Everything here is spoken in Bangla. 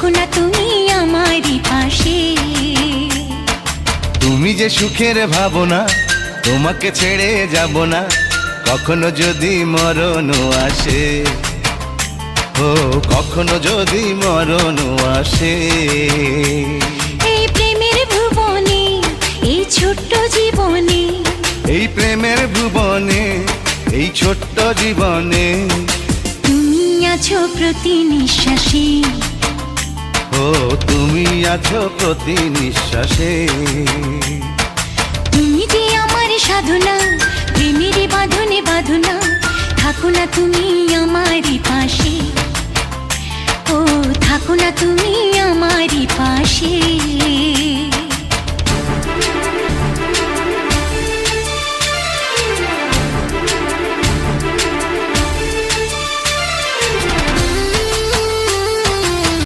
থাকো না তুমি আমারই পাশে। তুমি যে সুখের ভাবনা, তোমাকে ছেড়ে যাব না, কখনো যদি মরণ আসে, ও কখনো যদি মরণ আসে। এই প্রেমের ভুবনে, এই ছোট্ট জীবনে, এই প্রেমের ভুবনে, এই ছোট্ট জীবনে তুমি আছো প্রতি নিঃশ্বাসে। ও তুমি আছো প্রতি নিঃশ্বাসে। তুমি যে আমার সাধনা, প্রেমের বাঁধনে বাঁধনা, থাকো না তুমি আমারই পাশে, ও থাকো না তুমি আমারই পাশে।